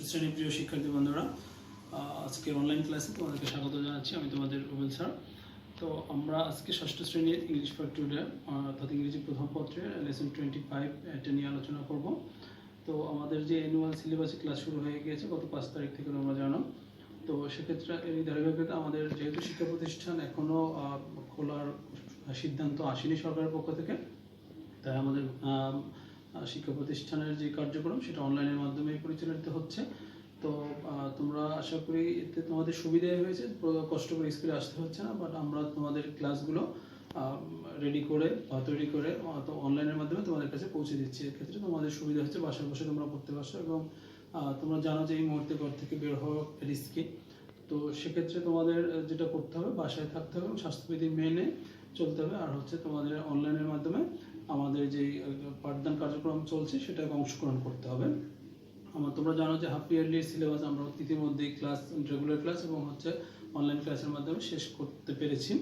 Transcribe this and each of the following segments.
শ্রেণীর প্রিয় শিক্ষার্থী বন্ধুরা, আজকের অনলাইন ক্লাসে তোমাদেরকে স্বাগত জানাচ্ছি। আমি তোমাদের রুবেল স্যার। তো আমরা আজকে ষষ্ঠ শ্রেণীর ইংলিশ ফর টুডে অর্থাৎ ইংরেজি প্রথম পত্রের লেসন 25 এটা নিয়ে আলোচনা করব। তো আমাদের যে অ্যানুয়াল সিলেবাসে ক্লাস শুরু হয়ে গিয়েছে গত 5 তারিখ থেকে, তোমরা জানো। তো সেক্ষেত্রে এই ধারাবাহিকতা আমাদের যেহেতু শিক্ষা প্রতিষ্ঠান এখনও খোলার সিদ্ধান্ত আসেনি সরকারের পক্ষ থেকে, তাই আমাদের শিক্ষা প্রতিষ্ঠানের যে কার্যক্রম সেটা অনলাইনের মাধ্যমেই পরিচালিত হচ্ছে। তো তোমরা আশা করি এতে তোমাদের সুবিধাই হয়েছে, কষ্ট করে স্কুলে আসতে হচ্ছে না। বাট আমরা তোমাদের ক্লাসগুলো রেডি করে বা তৈরি করে অনলাইনের মাধ্যমে তোমাদের কাছে পৌঁছে দিচ্ছি। এক্ষেত্রে তোমাদের সুবিধা হচ্ছে, বাসায় বসে তোমরা পড়তে পারছো। এবং তোমরা জানো যে এই মুহূর্তে ঘর থেকে বের হওয়া রিস্কি। তো সেক্ষেত্রে তোমাদের যেটা করতে হবে, বাসায় থাকতে হবে, স্বাস্থ্যবিধি মেনে চলতে হবে। আর হচ্ছে তোমাদের অনলাইনের মাধ্যমে আমাদের যে পাঠদান কার্যক্রম চলছে সেটাকে অংশগ্রহণ করতে হবে। তোমরা জানো যে হাফ ইয়ারলি সিলেবাস আমরা ইতিমধ্যেই ক্লাস, রেগুলার ক্লাস এবং হচ্ছে অনলাইন ক্লাসের মাধ্যমে শেষ করতে পেরেছি।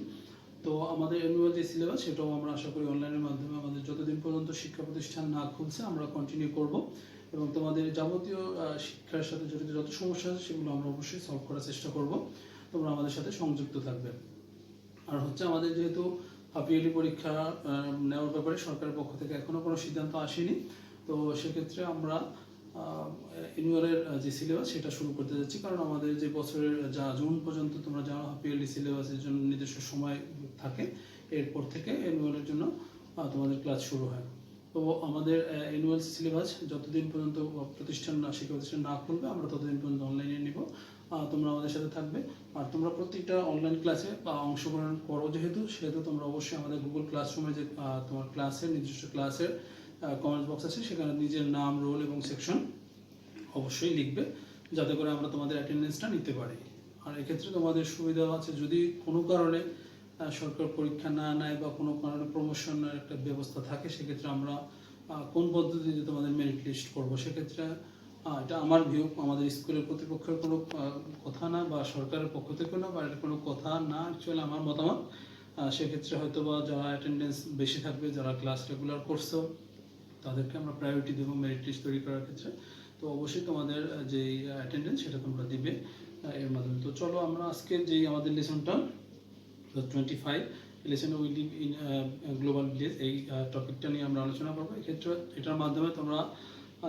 তো আমাদের অ্যানুয়াল যে সিলেবাস সেটাও আমরা আশা করি অনলাইনের মাধ্যমে আমাদের যতদিন পর্যন্ত শিক্ষা প্রতিষ্ঠান না খুলছে আমরা কন্টিনিউ করব। এবং তোমাদের যাবতীয় শিক্ষার সাথে জড়িত যত সমস্যা আছে সেগুলো আমরা অবশ্যই সলভ করার চেষ্টা করব। তোমরা আমাদের সাথে সংযুক্ত থাকবে। আর হচ্ছে আমাদের যেহেতু হাফ ইয়ারলি পরীক্ষা নেওয়ার ব্যাপারে সরকারের পক্ষ থেকে এখনও কোনো সিদ্ধান্ত আসেনি, তো সেক্ষেত্রে আমরা অ্যানুয়ালের যে সিলেবাস সেটা শুরু করতে যাচ্ছি। কারণ আমাদের যে বছরের যা জুন পর্যন্ত তোমরা জানো হাফ ইয়ারলি সিলেবাসের জন্য নিজস্ব সময় থাকে, এরপর থেকে অ্যানুয়ালের জন্য তোমাদের ক্লাস শুরু হয়। তো আমাদের অ্যানুয়াল সিলেবাস যতদিন পর্যন্ত শিক্ষা প্রতিষ্ঠান না খুলবে আমরা ততদিন পর্যন্ত অনলাইনে নিব। তোমরা আমাদের সাথে থাকবে। আর তোমরা প্রত্যেকটা অনলাইন ক্লাসে অংশগ্রহণ করো সেহেতু তোমরা অবশ্যই আমাদের গুগল ক্লাসরুমে যে তোমার ক্লাসের নিজস্ব ক্লাসের কমেন্ট বক্স আছে, সেখানে নিজের নাম, রোল এবং সেকশন অবশ্যই লিখবে, যাতে করে আমরা তোমাদের অ্যাটেন্ডেন্সটা নিতে পারি। আর এক্ষেত্রে তোমাদের সুবিধা আছে, যদি কোনো কারণে সরকার পরীক্ষা না নেয় বা কোনো কারণে প্রমোশনের একটা ব্যবস্থা থাকে, সেক্ষেত্রে আমরা কোন পদ্ধতিতে তোমাদের মেরিট লিস্ট করবো। সেক্ষেত্রে এটা আমার ভিউ, আমাদের স্কুলের কর্তৃপক্ষের কোনো কথা না বা সরকারের পক্ষ থেকে না, বা এটা কোনো কথা না, অ্যাকচুয়ালি আমার মতামত। সেক্ষেত্রে হয়তো বা যারা অ্যাটেন্ডেন্স বেশি থাকবে, যারা ক্লাস রেগুলার করছো, তাদেরকে আমরা প্রায়োরিটি দেবো মেরিট লিস্ট তৈরি করার ক্ষেত্রে। তো অবশ্যই তোমাদের যে অ্যাটেন্ডেন্স সেটা তোমরা দিবে এর মাধ্যমে। তো চলো আমরা আজকে যেই আমাদের লেসনটা 25 lesson we live in global village, এই টপিকটা নিয়ে আমরা আলোচনা করবো। এক্ষেত্রে এটার মাধ্যমে তোমরা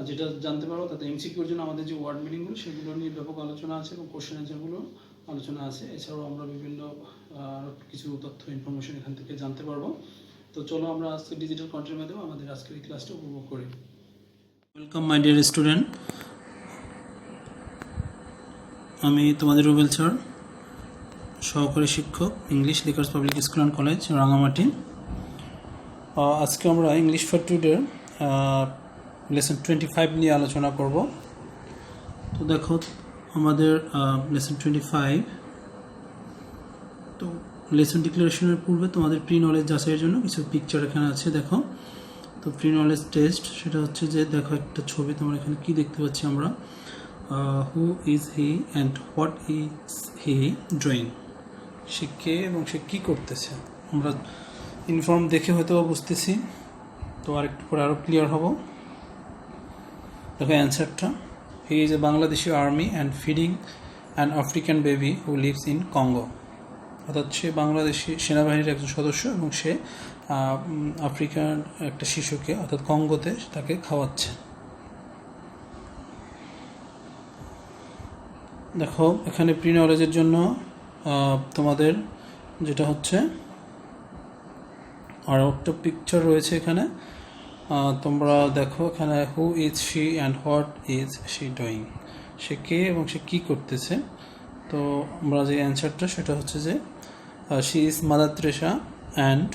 যেটা জানতে পারো, তাতে এমসিকিউর জন্য আমাদের যে ওয়ার্ড মিনিংগুলো সেগুলো নিয়ে ব্যাপক আলোচনা আছে এবং কোশ্চেন অ্যান্সারগুলো আলোচনা আছে। এছাড়াও আমরা বিভিন্ন কিছু তথ্য ইনফরমেশন এখান থেকে জানতে পারবো। তো চলো আমরা আজকে ডিজিটাল কন্টেন্টের মাধ্যমে আমাদের আজকের এই ক্লাসটা উপভোগ করি। ওয়েলকাম মাই ডিয়ার স্টুডেন্ট, আমি তোমাদের রুবেল স্যার, সহকারী শিক্ষক, ইংলিশ লিকার্স public school and college, Rangamati. আজকে আমরা ইংলিশ ফর টুডে লেসন 25 নিয়ে আলোচনা করব। তো দেখো আমাদের লেসন 25। তো লেসন ডিক্লারেশনের পূর্বে তোমাদের প্রি নলেজ যাচাইয়ের জন্য কিছু পিকচার এখানে আছে, দেখো। তো প্রি নলেজ টেস্ট সেটা হচ্ছে যে, দেখো একটা ছবি, তোমরা এখানে কি দেখতে পাচ্ছি আমরা, who is he and what is he drawing. সে কে এবং সে কী করতেছে, আমরা ইনফর্ম দেখে হয়তো বুঝতেছি। তো আরেকটু পরে আরও ক্লিয়ার হব। দেখো অ্যান্সারটা, he is a Bangladeshi army and feeding an African baby who lives in Congo. অর্থাৎ সে বাংলাদেশি সেনাবাহিনীর একজন সদস্য এবং সে আফ্রিকার একটা শিশুকে অর্থাৎ কঙ্গোতে তাকে খাওয়াচ্ছে। দেখো এখানে প্রি নলেজের জন্য তোমাদের যেটা হচ্ছে আর একটা পিকচার রয়েছে এখানে, তোমরা দেখো এখানে who is she and what is she doing, সে কে এবং সে কী করতেছে। তো আমরা যে অ্যান্সারটা সেটা হচ্ছে যে she is mother Teresa and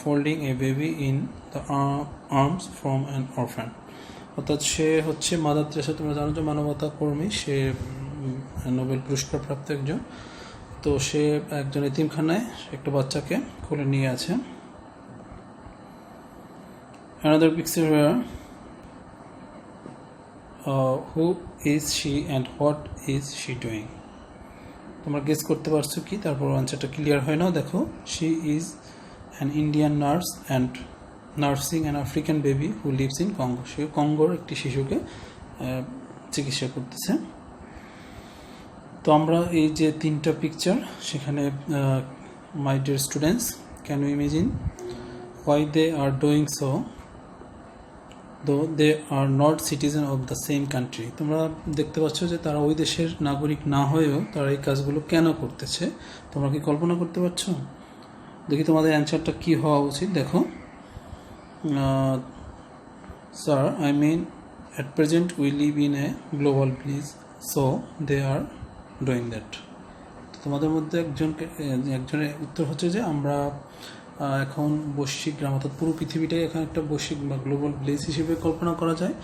folding A baby in the arms from an orphan. অর্থাৎ সে হচ্ছে মাদার তেরেসা, তোমরা জানো যে মানবতা কর্মী, সে নোবেল পুরস্কার প্রাপ্ত একজন। তো সে একজন এতিমখানায় একটা বাচ্চাকে কোলে নিয়ে আছে। Another picture where who is she and what is she doing? তোমরা গেস করতে পারছো কি? তারপর আনসারটা ক্লিয়ার হয় না। দেখো, she is an Indian nurse and nursing an African baby who lives in Congo. সে কঙ্গোর একটি শিশুকে চিকিৎসা করতেছে। তো আমরা এই যে তিনটা পিকচার, সেখানে my dear students, can you imagine why they are doing so though they are not citizen of the same country? তোমরা দেখতে পাচ্ছ যে তারা ওই দেশের নাগরিক না হয়েও তারা এই কাজগুলো কেন করতেছে। তোমরা কি কল্পনা করতে পারছো? দেখি তোমাদের অ্যান্সারটা কি হওয়া উচিত। দেখো, sir, I mean at present we live in a global village, so they are doing that. তোমাদের মধ্যে একজনের উত্তর হচ্ছে যে আমরা এখন বৈশ্বিক গ্রাম, অর্থাৎ পুরো পৃথিবীটাই এখন একটা বৈশ্বিক বা গ্লোবাল ভিলেজ হিসেবে কল্পনা করা যায়,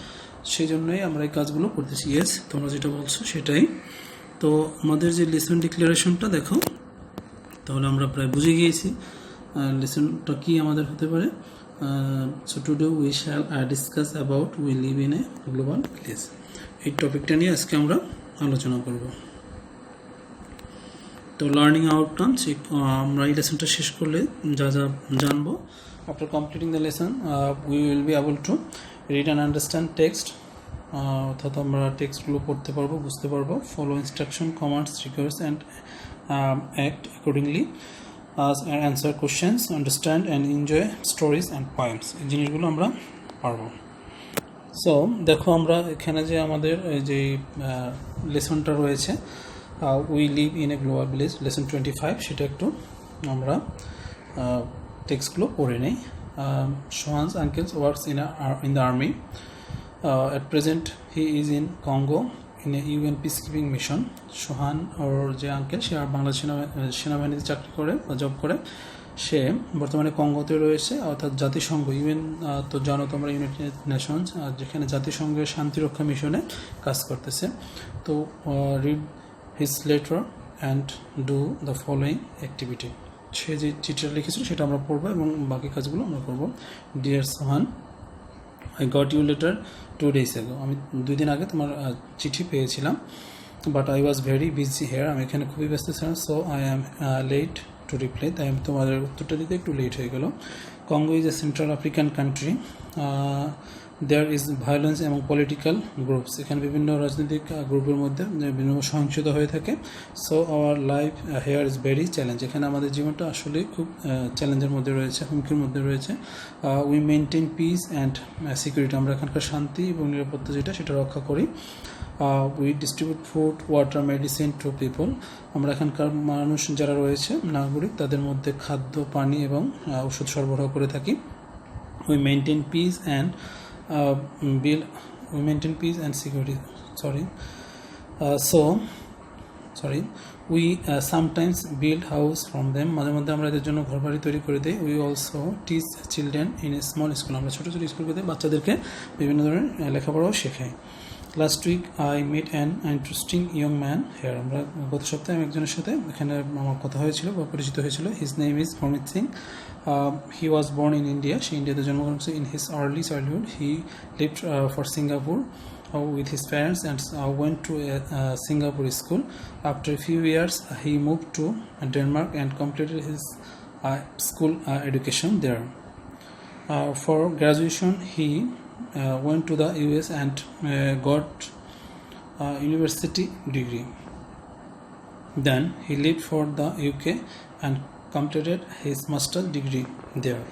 সেই জন্যই আমরা এই কাজগুলো করতেছি। ইয়েস, তোমরা যেটা বলছো সেটাই। তো আমাদের যে লেসন ডিক্লারেশনটা দেখো, তাহলে আমরা প্রায় বুঝে গিয়েছি লেসনটা কি আমাদের হতে পারে। So today we shall discuss about we live in a global village. এই টপিকটা নিয়ে আজকে আমরা আলোচনা করব। তো লার্নিং আউটকামস, আমরা এই লেসনটা শেষ করলে যা যা জানবো, after completing the lesson we will be able to read and understand text, অর্থাৎ আমরা টেক্সটগুলো পড়তে পারবো, বুঝতে পারবো, follow instruction, commands, triggers and act accordingly, answer questions, understand and enjoy stories and poems. এই জিনিসগুলো আমরা পারবো। সো দেখো, আমরা এখানে যে আমাদের যে লেসনটা রয়েছে we live in a global village, lesson 25, সেটা একটু আমরা টেক্সটগুলো পড়ে নেই। Sohan's uncle's works in the army. At present he is in Congo in a UN peacekeeping mission. Sohan ওর যে আঙ্কেল, সে আর বাংলাদেশ সেনাবাহিনীতে চাকরি করে বা জব করে, সে বর্তমানে কঙ্গোতে রয়েছে, অর্থাৎ জাতিসংঘ ইউএন, তো জানো তোমরা, ইউনাইটেড নেশনস, যেখানে জাতিসংঘের শান্তিরক্ষা মিশনে কাজ করতেছে। তো read his letter and do the following activity. সে যে চিঠিটা লিখেছিল সেটা আমরা পড়বো এবং বাকি কাজগুলো আমরা করবো। Dear Sohan, I got you letter 2 days ago। আমি 2 দিন আগে তোমার চিঠি পেয়েছিলাম, but I was very busy here. আমি এখানে খুবই ব্যস্ত ছিলাম, so I am late to reply. তাই আমি তোমাদের উত্তরটা দিতে একটু লেট হয়ে গেল। Congo is a central African country. There is violence এবং পলিটিক্যাল গ্রুপস। এখানে বিভিন্ন রাজনৈতিক গ্রুপের মধ্যে বিভিন্ন সহিংসতা হয়ে থাকে। So our life here is very challenge. এখানে আমাদের জীবনটা আসলে খুব চ্যালেঞ্জের মধ্যে রয়েছে, হুমকির মধ্যে রয়েছে। We maintain peace and security. আমরা এখানকার শান্তি এবং নিরাপত্তা যেটা, সেটা রক্ষা করি। We distribute food, water, medicine to people. আমরা এখানকার মানুষ যারা রয়েছে, নাগরিক, তাদের মধ্যে খাদ্য, পানি এবং ওষুধ সরবরাহ করে থাকি। We maintain peace and security. We sometimes build house from them. মাঝে মধ্যে আমরা এদের জন্য ঘর বাড়ি তৈরি করে দিই। We also teach children in a small school. আমরা ছোটো ছোটো স্কুল করে বাচ্চাদেরকে বিভিন্ন ধরনের লেখাপড়াও শেখাই। Last week I meet an interesting young man here. আমরা গত সপ্তাহে আমি একজনের সাথে এখানে আমার কথা হয়েছিল বা পরিচিত হয়েছিল। His name is Harmit Singh. He was born in India. সে ইন্ডিয়াতে জন্মগ্রহণ করেছে। In his early childhood he lived for Singapore with his parents and went to a Singapore school. After a few years he moved to Denmark and completed his school education there. For graduation he went to the US and got university degree. Then he left for the UK and completed his master's degree there.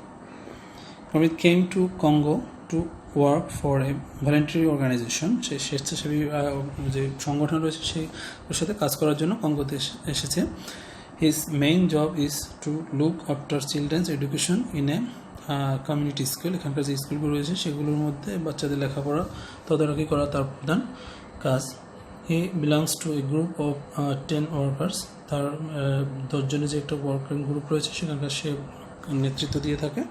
When it came to Congo to work for a voluntary organization, সে স্বেচ্ছাসেবী যে সংগঠন রয়েছে সেই ওর সাথে কাজ করার জন্য কঙ্গোতে এসেছে। His main job is to look after children's education in a community school. এখানকার যে স্কুলগুলো রয়েছে সেগুলোর মধ্যে বাচ্চাদের লেখাপড়া তদারকি করা তার প্রধান কাজ। হি belongs to A group of 10 workers. তার 10 জনের যে একটা ওয়ার্কিং গ্রুপ রয়েছে সেখানকার সে নেতৃত্ব দিয়ে থাকে।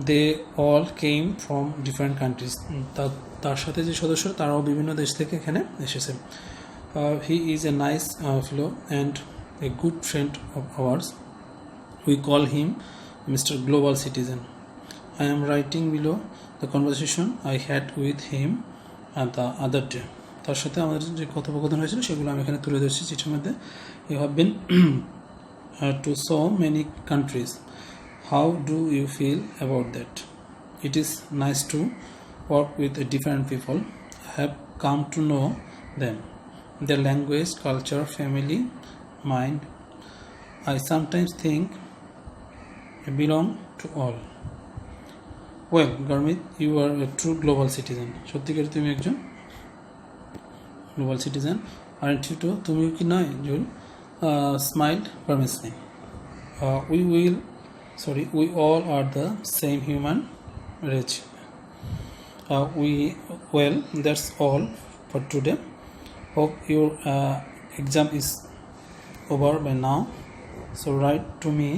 They all came from different countries. তার সাথে যে সদস্য তারাও বিভিন্ন দেশ থেকে এখানে এসেছে। He is a nice fellow and a good friend of hours. We call him mister global citizen. I am writing below the conversation I had with him the other day. তার সাথে আমাদের যে কথোপকথন হয়েছিল সেগুলো আমি এখানে তুলে ধরছি চিঠির মধ্যে। You have been to so many countries. How do you feel about that? It is nice to work with different people. I have come to know them, their language, culture, family, mind. I sometimes think I belong to all. Well, Gurmeet, you are a true global citizen. সত্যিকার তুমি একজন global citizen. Aren't you too? তুমি কি নয়, joule? Smiled permissively. We all are the same human race. That's all for today. Hope your exam is over by now. So write to me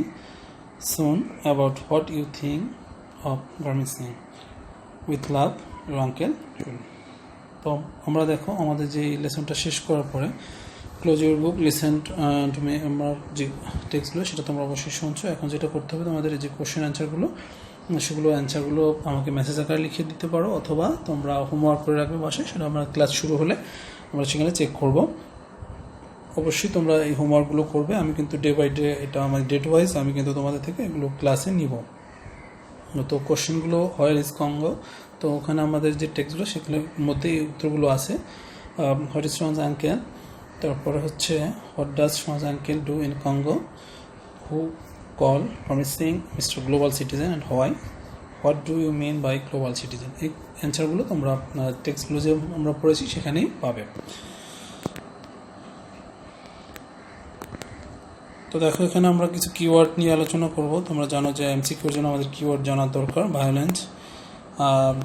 soon about what you think of Gurmeet Singh. With love, your uncle. তো আমরা দেখো আমাদের যে লেসনটা শেষ করার পরে close your book, listen to me, আমার যে টেক্সটগুলো সেটা তোমরা অবশ্যই শুনছো। এখন যেটা করতে হবে, তোমাদের যে কোশ্চেন অ্যান্সারগুলো সেগুলো অ্যান্সারগুলো আমাকে মেসেজ আকারে লিখে দিতে পারো, অথবা তোমরা হোমওয়ার্ক করে রাখবে বাসায়, সেটা আমরা ক্লাস শুরু হলে আমরা সেখানে চেক করব। অবশ্যই তোমরা এই হোমওয়ার্কগুলো করবে। আমি কিন্তু ডে বাই ডে, এটা আমার ডেট ওয়াইজ আমি কিন্তু তোমাদের থেকে এগুলো ক্লাসে নিব। তো কোশ্চেনগুলো হোয়ার ইজ কঙ্গো, তো ওখানে আমাদের যে টেক্সটগুলো সেগুলোর মধ্যে এই উত্তরগুলো আছে। হোয়াট ইজ শোনস আঙ্কেল, তারপরে হচ্ছে what does Sohan's uncle do in Congo, who call Gurmeet Singh mister global citizen and why, what do you mean by global citizen. এই অ্যান্সারগুলো তোমরা টেক্সটগুলো যে আমরা পড়েছি সেখানেই পাবে। তো দেখো এখানে আমরা কিছু কিওয়ার্ড নিয়ে আলোচনা করব। তোমরা জানো যে এমসিকিউর জন্য আমাদের কিওয়ার্ড জানার দরকার। Violence,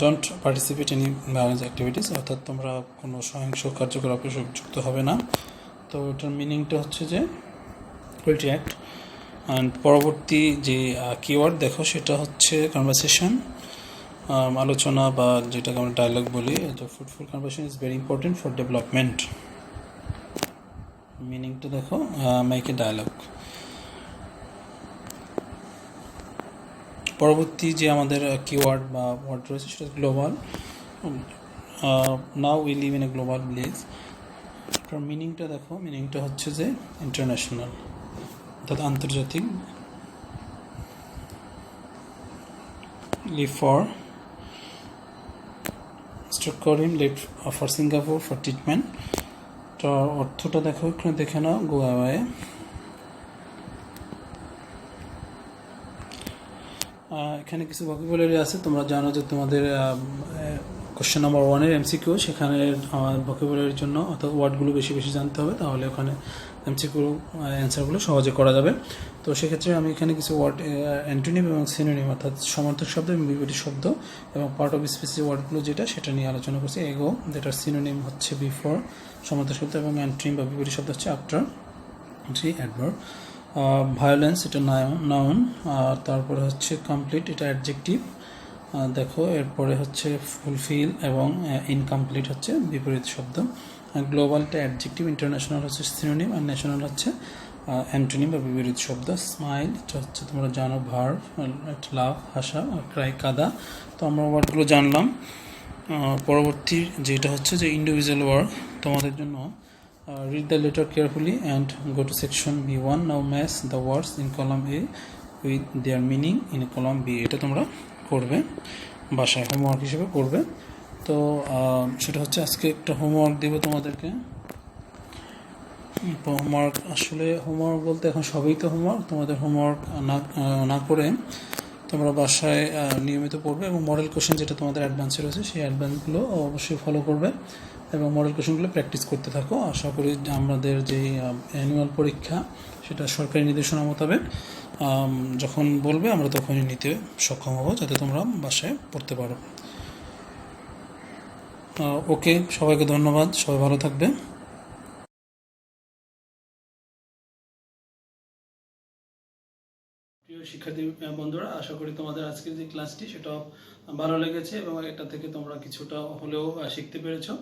don't participate in violence activities, অর্থাৎ তোমরা কোনো সহিংস কার্যকলাপে যুক্ত হবে না। তো এটার মিনিংটা হচ্ছে যে উইল রিঅ্যাক্ট। অ্যান্ড পরবর্তী যে কিওয়ার্ড দেখো সেটা হচ্ছে কনভারসেশন, আলোচনা বা যেটাকে আমরা ডায়লগ বলি। Fruitful conversation is very important for development. মিনিংটা দেখো মেক এ ডায়লগ। পরবর্তী যে আমাদের কিওয়ার্ড বা ওয়ার্ড রয়েছে সেটা global. Now we live in a global village. এটার মিনিংটা দেখো, মিনিংটা হচ্ছে যে ইন্টারন্যাশনাল, অর্থাৎ আন্তর্জাতিক। Leave for Mr Karim leave for Singapore for treatment. তার অর্থটা দেখো, এখানে দেখে নাও, গো অ্যাওয়ে। এখানে কিছু ভোকাবুলারি আছে। তোমরা জানো যে তোমাদের কোশ্চেন নাম্বার 1-এর এমসিকিউ, সেখানে ভোকাবুলারির জন্য অর্থাৎ ওয়ার্ডগুলো বেশি বেশি জানতে হবে, তাহলে ওখানে এমসিকিউ অ্যান্সারগুলো সহজে করা যাবে। তো সেক্ষেত্রে আমি এখানে কিছু ওয়ার্ড অ্যান্টোনিম এবং সিনোনিম, অর্থাৎ সমার্থক শব্দ এবং বিপরীত শব্দ এবং পার্ট অফ স্পিসের ওয়ার্ডগুলো যেটা সেটা নিয়ে আলোচনা করছি। এগো, যেটার সিনোনিম হচ্ছে বিফোর সমার্থক শব্দ, এবং অ্যান্টোনিম বা বিপরীত শব্দ হচ্ছে আফটার, জি অ্যাডভার্ব। ভায়োলেন্স এটা নাউন, তারপরে হচ্ছে কমপ্লিট, এটা অ্যাডজেক্টিভ। দেখো এরপরে হচ্ছে ফুলফিল এবং ইনকমপ্লিট হচ্ছে বিপরীত শব্দ। গ্লোবালটা অ্যাডজেক্টিভ, ইন্টারন্যাশনাল হচ্ছে সিনোনিম, আর ন্যাশনাল হচ্ছে অ্যান্টোনিম বা বিপরীত শব্দ। স্মাইল এটা হচ্ছে তোমরা জানো ভার্ব, লাভ হাসা, ক্রাই কাদা। তো আমরা ওয়ার্ডগুলো জানলাম। পরবর্তী যেটা হচ্ছে যে ইন্ডিভিজুয়াল ওয়ার্ড তোমাদের জন্য। Read the letter carefully and go to section B1. Now match the words in column A with their meaning in column B. এটা তোমরা করবে বাসায়, হোমওয়ার্ক হিসেবে করবে। তো সেটা হচ্ছে আজকে একটা হোমওয়ার্ক দেবো তোমাদেরকে। তো হোমওয়ার্ক, আসলে হোমওয়ার্ক বলতে এখন সবই তো হোমওয়ার্ক। তোমাদের হোমওয়ার্ক না করে তোমরা বাসায় নিয়মিত পড়বে, এবং মডেল কোশ্চেন যেটা তোমাদের অ্যাডভান্সে রয়েছে সেই অ্যাডভান্সগুলো অবশ্যই ফলো করবে এবং মডেল কোশ্চেনগুলো প্র্যাকটিস করতে থাকো। আশা করি আমাদের যে অ্যানুয়াল পরীক্ষা সেটা সরকারি নির্দেশনা মোতাবেক যখন বলবে আমরা তখনই নিতে সক্ষম হব, যাতে তোমরা বাসায় পড়তে পারো। ওকে, সবাইকে ধন্যবাদ, সবাই ভালো থাকবে। প্রিয় শিক্ষার্থী বন্ধুরা, আশা করি তোমাদের আজকের যে ক্লাসটি সেটা ভালো লেগেছে এবং এটা থেকে তোমরা কিছুটা হলেও শিখতে পেরেছো।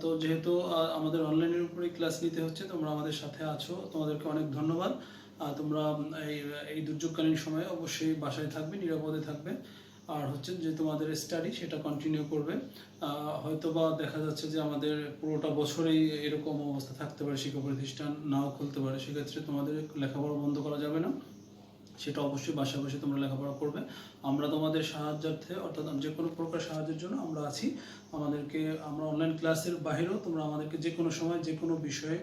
তো যেহেতু আমাদের অনলাইনের উপরেই ক্লাস নিতে হচ্ছে, তোমরা আমাদের সাথে আছো, তোমাদেরকে অনেক ধন্যবাদ। তোমরা এই দুর্যোগকালীন সময়ে অবশ্যই বাসায় থাকবে, নিরাপদে থাকবে, আর হচ্ছে যে তোমাদের স্টাডি সেটা কন্টিনিউ করবে। হয়তোবা দেখা যাচ্ছে যে আমাদের পুরোটা বছরেই এরকম অবস্থা থাকতে পারে, শিক্ষা প্রতিষ্ঠান নাও খুলতে পারে, সেক্ষেত্রে তোমাদের লেখাপড়া বন্ধ করা যাবে না। সেটা অবশ্যই বাসায় বসে তোমরা লেখাপড়া করবে। আমরা তোমাদের সাহায্যার্থে অর্থাৎ যে কোনো প্রকার সাহায্যের জন্য আমরা আছি। আমরা অনলাইন ক্লাসের বাইরেও তোমরা আমাদেরকে যে কোনো সময় যে কোনো বিষয়ে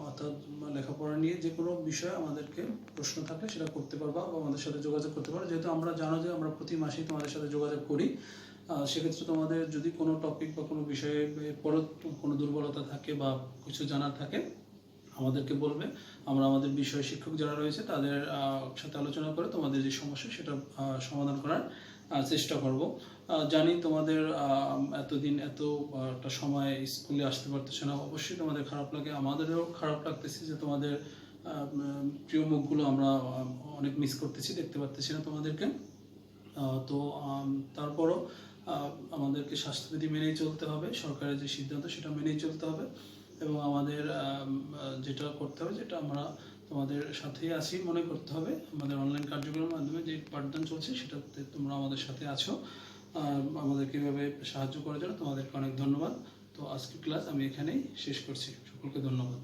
অর্থাৎ লেখাপড়া নিয়ে যে কোনো বিষয়ে আমাদেরকে প্রশ্ন থাকলে সেটা করতে পারবা বা আমাদের সাথে যোগাযোগ করতে পারো। যেহেতু আমরা জানো যে আমরা প্রতি মাসেই তোমাদের সাথে যোগাযোগ করি, সেক্ষেত্রে তোমাদের যদি কোনো টপিক বা কোনো বিষয়ে পরে কোনো দুর্বলতা থাকে বা কিছু জানার থাকে আমাদেরকে বলবে। আমরা আমাদের বিষয় শিক্ষক যারা রয়েছে তাদের সাথে আলোচনা করে তোমাদের যে সমস্যা সেটা সমাধান করার চেষ্টা করব। জানি তোমাদের এতদিন একটা সময় স্কুলে আসতে পারতেছে না, অবশ্যই তোমাদের খারাপ লাগে, আমাদেরও খারাপ লাগতেছে যে তোমাদের প্রিয় মুখগুলো আমরা অনেক মিস করতেছি, দেখতে পারতেছি না তোমাদেরকে। তো তারপরও আমাদেরকে স্বাস্থ্যবিধি মেনেই চলতে হবে, সরকারের যে সিদ্ধান্ত সেটা মেনেই চলতে হবে এবং আমাদের যেটা করতে হবে, যেটা আমরা তোমাদের সাথেই আছি মনে করতে হবে। আমাদের অনলাইন কার্যক্রমের মাধ্যমে যে পাঠদান চলছে সেটাতে তোমরা আমাদের সাথে আছো। আমাদেরকে এভাবে সাহায্য করার জন্য তোমাদেরকে অনেক ধন্যবাদ। তো আজকের ক্লাস আমি এখানেই শেষ করছি। সকলকে ধন্যবাদ।